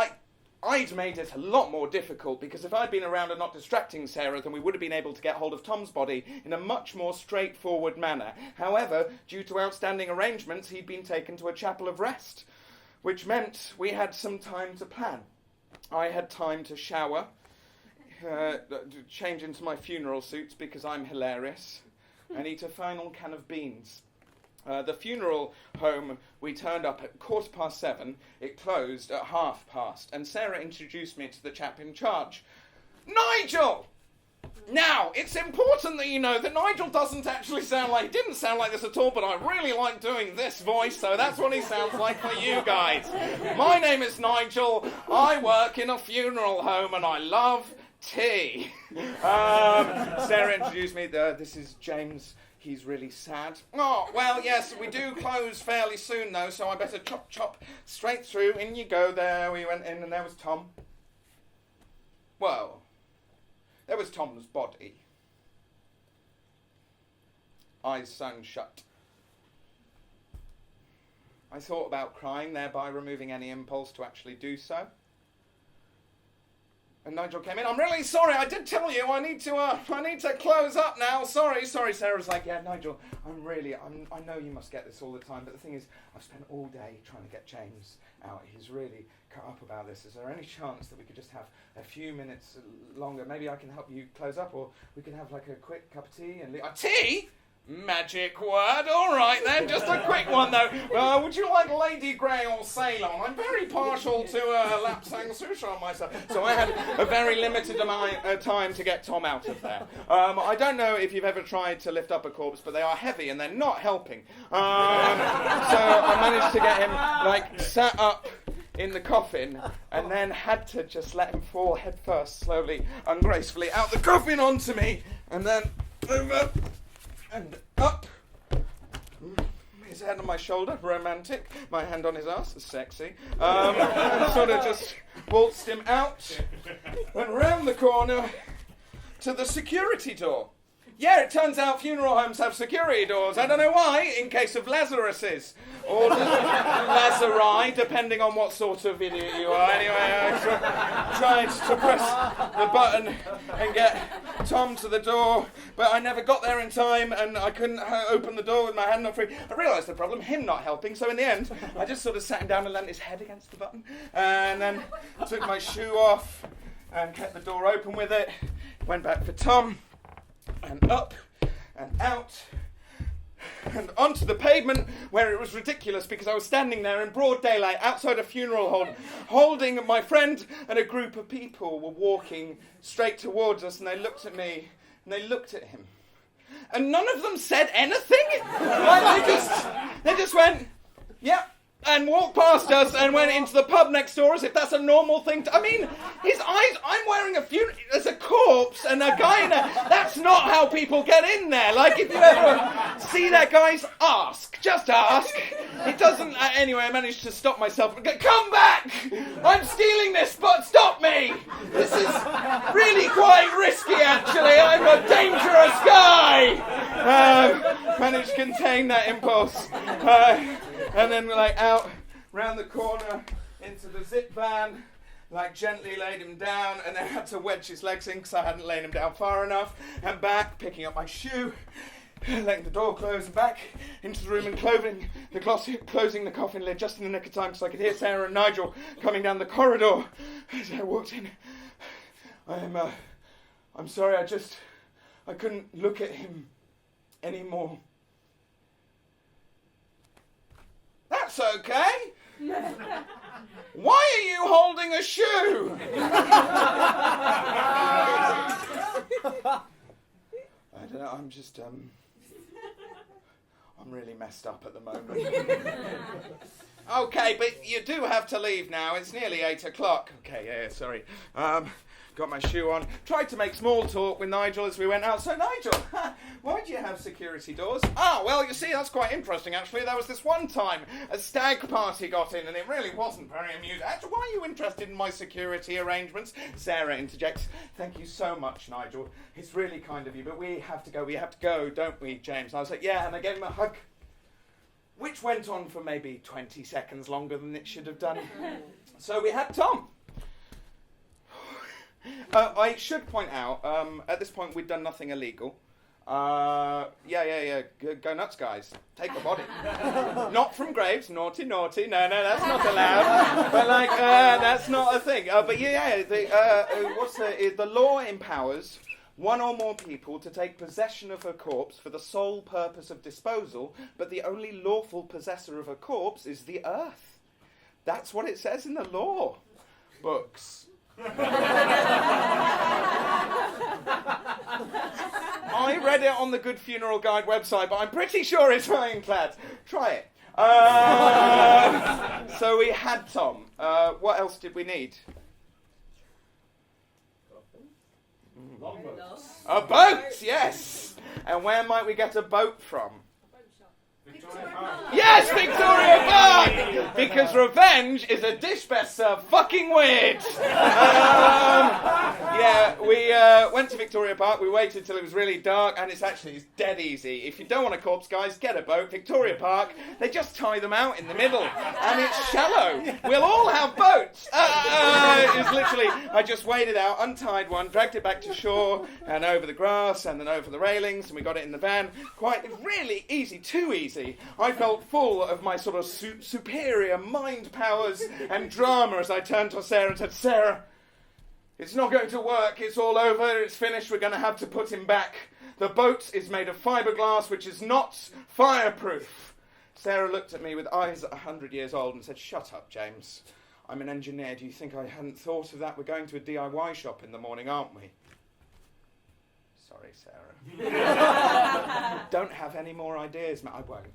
Speaker 1: I'd made it a lot more difficult, because if I'd been around and not distracting Sarah, then we would have been able to get hold of Tom's body in a much more straightforward manner. However, due to outstanding arrangements, he'd been taken to a chapel of rest, which meant we had some time to plan. I had time to shower, change into my funeral suits because I'm hilarious, and eat a final can of beans. The funeral home, we turned up at 7:15. It closed at past, and Sarah introduced me to the chap in charge. Nigel! Now, it's important that you know that Nigel doesn't actually he didn't sound like this at all, but I really like doing this voice, so that's what he sounds like for you guys. My name is Nigel, I work in a funeral home, and I love tea. Sarah introduced me, this is James, he's really sad. Oh, well, yes, we do close fairly soon, though, so I better chop straight through. In you go. There we went in, and there was Tom. Whoa. There was Tom's body. Eyes sewn shut. I thought about crying, thereby removing any impulse to actually do so. And Nigel came in. I'm really sorry, I did tell you I need to close up now. Sorry. Sarah's like, yeah, Nigel, I know you must get this all the time, but the thing is, I've spent all day trying to get James out. He's really cut up about this. Is there any chance that we could just have a few minutes longer? Maybe I can help you close up, or we can have like a quick cup of tea and tea? Magic word. All right then, just a quick one though. Would you like Lady Grey or Ceylon? I'm very partial to Lapsang Souchong myself. So I had a very limited amount of time to get Tom out of there. I don't know if you've ever tried to lift up a corpse, but they are heavy and they're not helping. So I managed to get him sat up in the coffin, and then had to just let him fall head first, slowly, ungracefully, out the coffin onto me, and then over and up. His head on my shoulder, romantic. My hand on his ass, sexy. Sort of just waltzed him out and round the corner to the security door. Yeah, it turns out funeral homes have security doors. I don't know why, in case of Lazaruses. Or Lazari, depending on what sort of idiot you are. Anyway, I tried to press the button and get Tom to the door, but I never got there in time, and I couldn't open the door with my hand not free. I realised the problem, him not helping, so in the end, I just sort of sat him down and leant his head against the button, and then took my shoe off and kept the door open with it, went back for Tom, and up and out and onto the pavement, where it was ridiculous because I was standing there in broad daylight outside a funeral home holding my friend, and a group of people were walking straight towards us, and they looked at me and they looked at him, and none of them said anything. They just went, yep, and walked past us and went into the pub next door as if that's a normal thing to... I mean, his eyes... I'm wearing a funeral... There's a corpse and a guy in there. That's not how people get in there. Like, if you ever see that, guys, ask. Just ask. It doesn't... Anyway, I managed to stop myself and go, come back! I'm stealing this, but stop me! This is really quite risky, actually. I'm a dangerous guy! Managed to contain that impulse. And then out round the corner into the zip van, gently laid him down, and then had to wedge his legs in because I hadn't laid him down far enough, and back, picking up my shoe, letting the door close and back into the room and closing the coffin lid just in the nick of time so I could hear Sarah and Nigel coming down the corridor as I walked in. I'm sorry, I couldn't look at him anymore. That's okay. Why are you holding a shoe? I don't know, I'm really messed up at the moment. Okay, but you do have to leave now. It's nearly 8 o'clock. Okay, yeah, sorry. Got my shoe on. Tried to make small talk with Nigel as we went out. So, Nigel, why do you have security doors? Ah, well, you see, that's quite interesting, actually. There was this one time a stag party got in, and it really wasn't very amusing. Actually, why are you interested in my security arrangements? Sarah interjects. Thank you so much, Nigel. It's really kind of you, but we have to go. We have to go, don't we, James? And I was like, yeah, and I gave him a hug, which went on for maybe 20 seconds longer than it should have done. So we had Tom. I should point out, at this point we'd done nothing illegal. Yeah. Go nuts, guys. Take the body. Not from graves. Naughty. No, that's not allowed. But that's not a thing. The law empowers one or more people to take possession of a corpse for the sole purpose of disposal, but the only lawful possessor of a corpse is the earth. That's what it says in the law books. I read it on the Good Funeral Guide website, but I'm pretty sure it's ironclad. Try it. So we had Tom. What else did we need?
Speaker 2: Longboats.
Speaker 1: A boat, yes. And where might we get a boat from?
Speaker 2: Victoria Park.
Speaker 1: Yes, Victoria Park! Because revenge is a dish best served fucking weird. We went to Victoria Park. We waited till it was really dark, and it's dead easy. If you don't want a corpse, guys, get a boat. Victoria Park, they just tie them out in the middle, and it's shallow. We'll all have boats. It's literally, I just waded out, untied one, dragged it back to shore, and over the grass, and then over the railings, and we got it in the van. Quite really easy, too easy. I felt full of my sort of superior mind powers and drama as I turned to Sarah and said, Sarah, it's not going to work. It's all over. It's finished. We're going to have to put him back. The boat is made of fiberglass, which is not fireproof. Sarah looked at me with eyes 100 years old and said, shut up, James. I'm an engineer. Do you think I hadn't thought of that? We're going to a DIY shop in the morning, aren't we? Sorry, Sarah. Don't have any more ideas, I won't.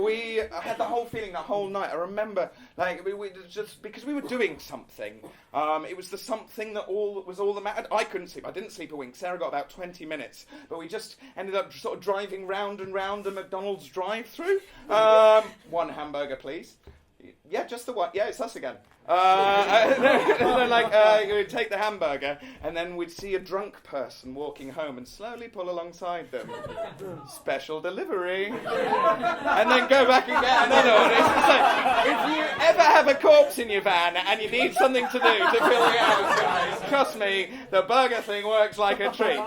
Speaker 1: We had the whole feeling that whole night. I remember, we just because we were doing something. It was the something that was all that mattered. I couldn't sleep. I didn't sleep a wink. Sarah got about 20 minutes, but we just ended up sort of driving round and round the McDonald's drive-through. One hamburger, please. Yeah, just the one. Yeah, it's us again. We'd take the hamburger, and then we'd see a drunk person walking home and slowly pull alongside them. Special delivery. And then go back and get another one. It's just like, if you ever have a corpse in your van and you need something to do to fill the hours, guys, trust me, the burger thing works like a treat.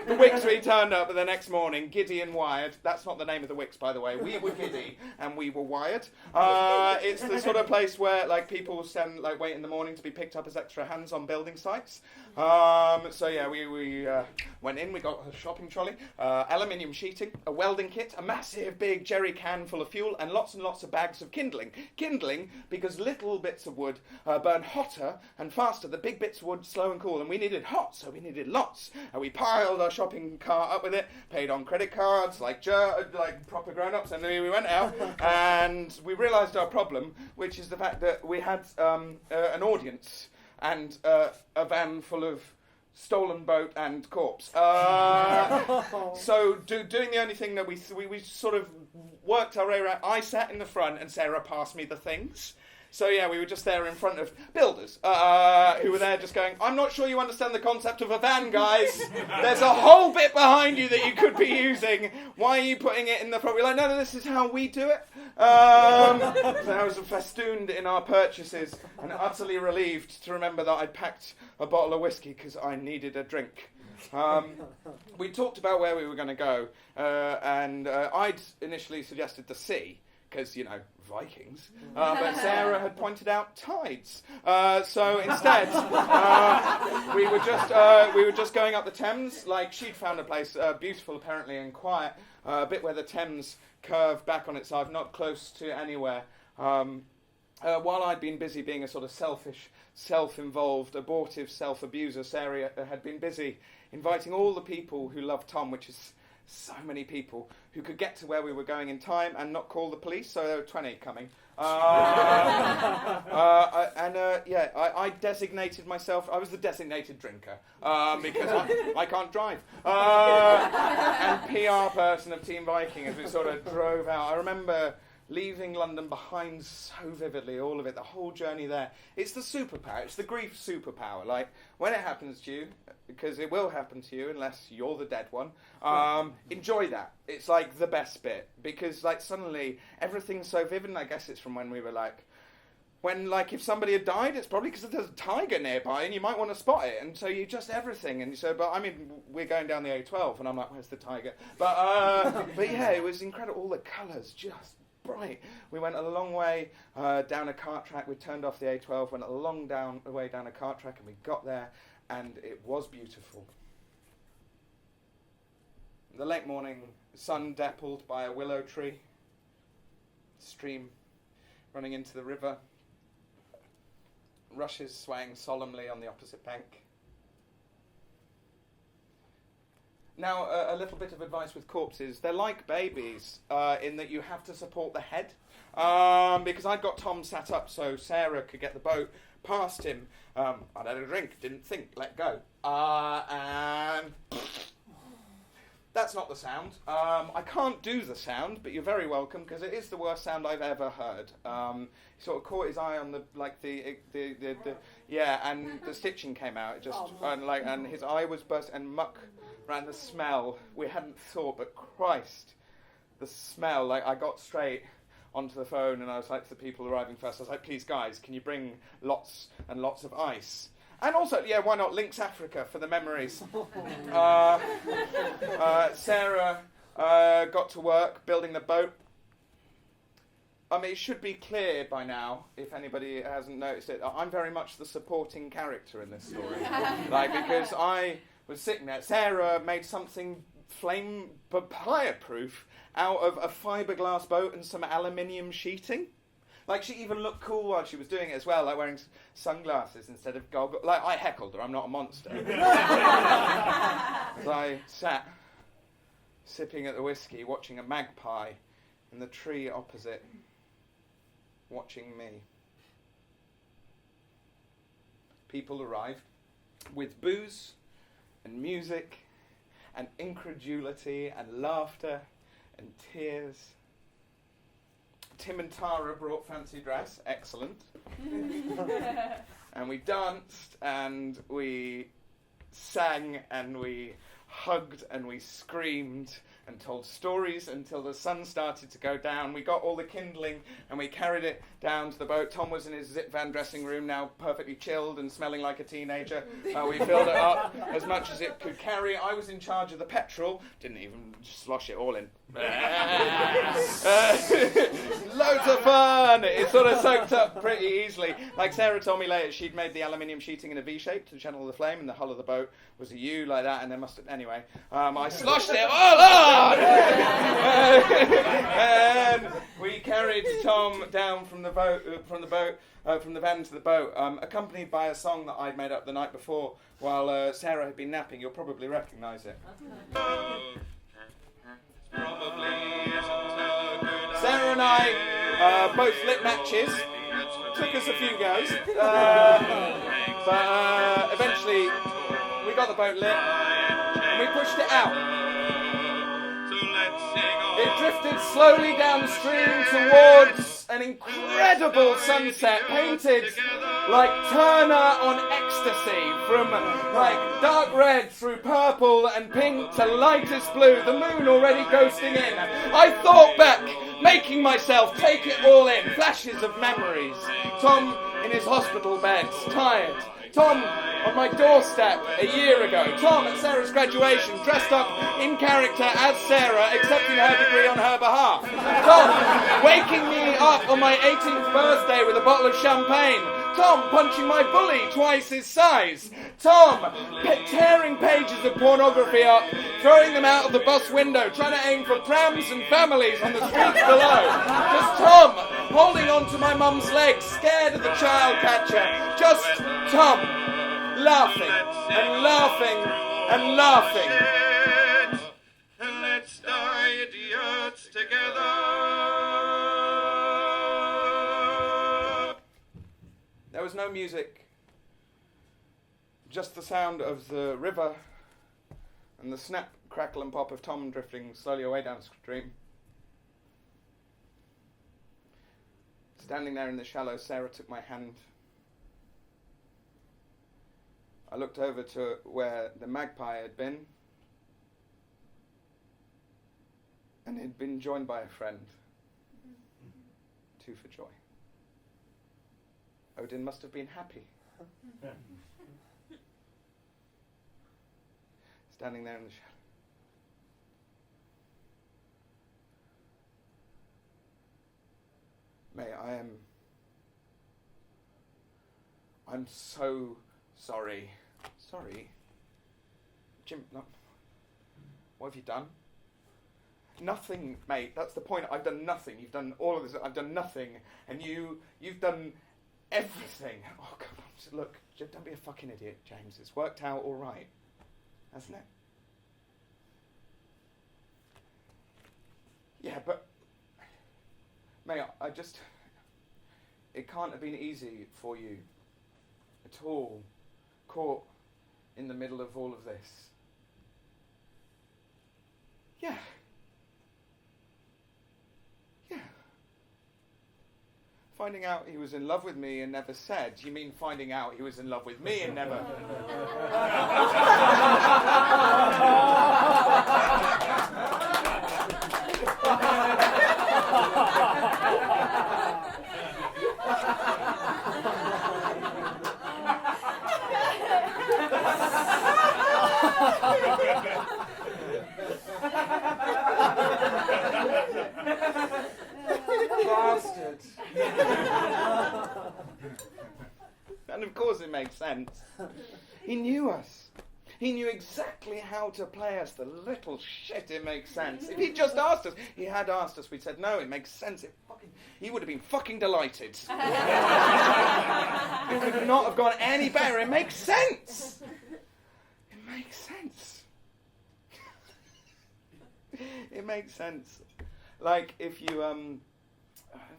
Speaker 1: The Wicks we turned up the next morning, giddy and wired. That's not the name of the Wicks, by the way. We were giddy and we were wired. It's the sort of place where people stand wait in the morning to be picked up as extra hands on building sites. We went in. We got a shopping trolley, aluminium sheeting, a welding kit, a massive big jerry can full of fuel, and lots of bags of kindling. Kindling because little bits of wood burn hotter and faster. The big bits of wood slow and cool, and we needed hot, so we needed lots. And we piled our shopping cart up with it, paid on credit cards like proper grown-ups, and then we went out and we realised our problem, which is the fact that we had an audience and a van full of stolen boat and corpse. So doing the only thing that we sort of worked our way around. I sat in the front and Sarah passed me the things. So yeah, we were just there in front of builders who were there just going, I'm not sure you understand the concept of a van, guys. There's a whole bit behind you that you could be using. Why are you putting it in the front? We're like, no, this is how we do it. So I was festooned in our purchases and utterly relieved to remember that I'd packed a bottle of whiskey because I needed a drink. We talked about where we were going to go, and I'd initially suggested the sea, because, Vikings. But Sarah had pointed out tides. So instead, we were just going up the Thames. Like, she'd found a place beautiful, apparently, and quiet, a bit where the Thames curved back on its side, not close to anywhere. While I'd been busy being a sort of selfish, self-involved, abortive self-abuser, Sarah had been busy inviting all the people who loved Tom, which is so many people, who could get to where we were going in time and not call the police, so there were 20 coming. I designated myself, I was the designated drinker, because I can't drive. And PR person of Team Viking as we sort of drove out. I remember leaving London behind so vividly, all of it, the whole journey there. It's the superpower, it's the grief superpower. Like, when it happens to you, because it will happen to you unless you're the dead one, enjoy that. It's like the best bit, because like suddenly everything's so vivid, and I guess it's from when we were like, if somebody had died, it's probably because there's a tiger nearby and you might want to spot it, and so you just everything. And so, but I mean, we're going down the A12 and I'm like, where's the tiger? But yeah, it was incredible, all the colours, just bright. We went a long way down a cart track. We turned off the A12, went a long way down a cart track, and we got there, and it was beautiful. The late morning sun dappled by a willow tree, stream running into the river, rushes swaying solemnly on the opposite bank. Now, a little bit of advice with corpses. They're like babies in that you have to support the head. Because I'd got Tom sat up so Sarah could get the boat past him. I'd had a drink, didn't think, let go. And that's not the sound. I can't do the sound, but you're very welcome, because it is the worst sound I've ever heard. He sort of caught his eye on the and the stitching came out. It just and his eye was burst, and muck ran the smell. We hadn't thought, but Christ, the smell. Like, I got straight onto the phone, and I was like to the people arriving first, I was like, please guys, can you bring lots and lots of ice? And also, why not Lynx Africa for the memories? Sarah got to work building the boat. I mean, it should be clear by now, if anybody hasn't noticed it, I'm very much the supporting character in this story. Because I was sitting there. Sarah made something flame fireproof out of a fiberglass boat and some aluminium sheeting. Like, she even looked cool while she was doing it as well, like wearing sunglasses instead of goggles. Like, I heckled her, I'm not a monster. As I sat, sipping at the whiskey, watching a magpie in the tree opposite, watching me. People arrived with booze and music and incredulity and laughter and tears. Tim and Tara brought fancy dress, excellent. And we danced and we sang and we hugged and we screamed and told stories until the sun started to go down. We got all the kindling and we carried it down to the boat. Tom was in his zip van dressing room, now perfectly chilled and smelling like a teenager. We filled it up as much as it could carry. I was in charge of the petrol. Didn't even slosh it all in. Loads of fun! It sort of soaked up pretty easily. Like Sarah told me later, she'd made the aluminium sheeting in a V shape to channel the flame, and the hull of the boat was a U like that, and there must have... Anyway, I sloshed it. Oh, Lord! And we carried Tom down from the van to the boat, accompanied by a song that I'd made up the night before while Sarah had been napping. You'll probably recognise it. Sarah and I both lit matches. Took us a few goes, but eventually we got the boat lit and we pushed it out. It drifted slowly downstream towards an incredible sunset, painted like Turner on ecstasy, from like dark red through purple and pink to lightest blue, the moon already ghosting in. I thought back, making myself take it all in, flashes of memories. Tom in his hospital bed, tired, Tom on my doorstep a year ago. Tom at Sarah's graduation, dressed up in character as Sarah, accepting her degree on her behalf. Tom waking me up on my 18th birthday with a bottle of champagne. Tom punching my bully twice his size. Tom tearing pages of pornography up, throwing them out of the bus window, trying to aim for prams and families on the streets below. Just Tom holding on to my mum's legs, scared of the child catcher. Just Tom laughing and laughing and laughing.
Speaker 4: Let's die idiots together.
Speaker 1: There was no music, just the sound of the river and the snap, crackle and pop of Tom drifting slowly away downstream. Standing there in the shallow, Sarah took my hand. I looked over to where the magpie had been, and had been joined by a friend. Two for joy. Odin must have been happy. Standing there in the shadow. May I'm so sorry. Sorry? Jim, no. What have you done? Nothing, mate. That's the point. I've done nothing. You've done all of this. I've done nothing. And you've done everything. Oh, come on. Look, don't be a fucking idiot, James. It's worked out all right. Hasn't it? Yeah, but... Mate, it can't have been easy for you at all, caught in the middle of all of this. Yeah. Yeah. Finding out he was in love with me and never said. You mean finding out he was in love with me and never... Bastard. And of course it makes sense. He knew us. He knew exactly how to play us. The little shit, it makes sense. If he'd just asked us, he had asked us, we'd said, no, it makes sense. He would have been fucking delighted. It could not have gone any better. It makes sense. It makes sense. It makes sense. Like if you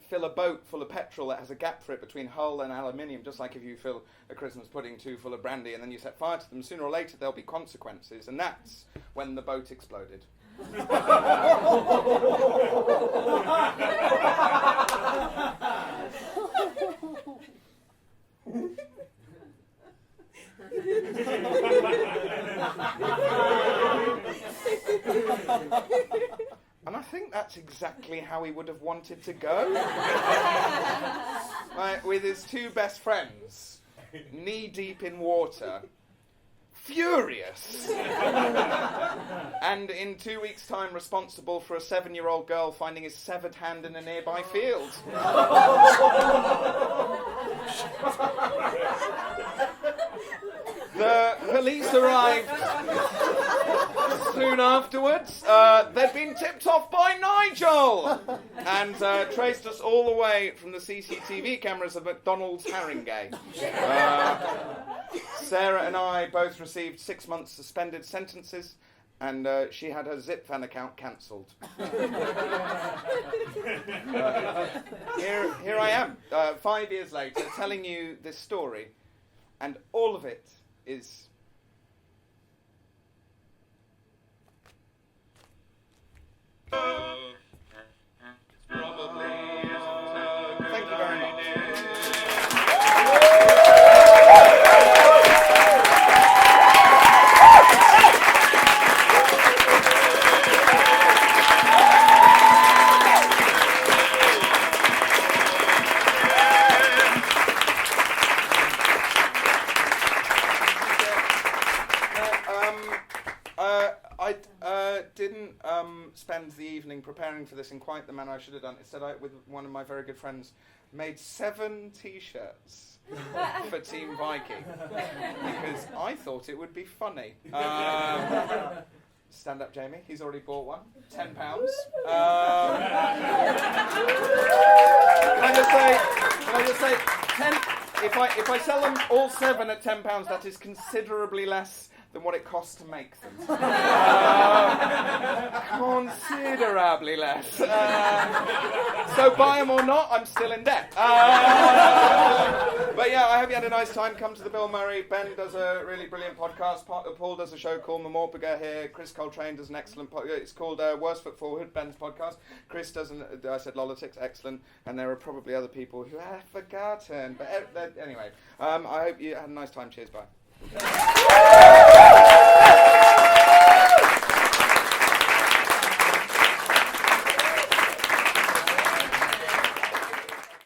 Speaker 1: fill a boat full of petrol that has a gap for it between hull and aluminium, just like if you fill a Christmas pudding too full of brandy and then you set fire to them, sooner or later there'll be consequences, and that's when the boat exploded. And I think that's exactly how he would have wanted to go. Like, with his two best friends, knee-deep in water, furious. And in 2 weeks' time responsible for a 7-year-old girl finding his severed hand in a nearby field. The police arrived soon afterwards. They'd been tipped off by Nigel and traced us all the way from the CCTV cameras of McDonald's Haringey. Sarah and I both received 6 months suspended sentences, and she had her Zip-Fan account cancelled. Here I am, 5 years later, telling you this story, and all of it is... Thank you very much. didn't spend the evening preparing for this in quite the manner I should have done. Instead, I, with one of my very good friends, made 7 T-shirts for Team Viking because I thought it would be funny. Stand up, Jamie. He's already bought one. £10. Can I just say, 10? If I sell them all 7 at £10, that is considerably less than what it costs to make them. Considerably less. So buy them or not, I'm still in debt. But yeah, I hope you had a nice time. Come to the Bill Murray. Ben does a really brilliant podcast. Paul does a show called Memorpiga here. Chris Coltrane does an excellent podcast. It's called Worst Foot Forward, Ben's podcast. Chris does I said Lolitics, excellent. And there are probably other people who I've forgotten. But anyway, I hope you had a nice time. Cheers, bye.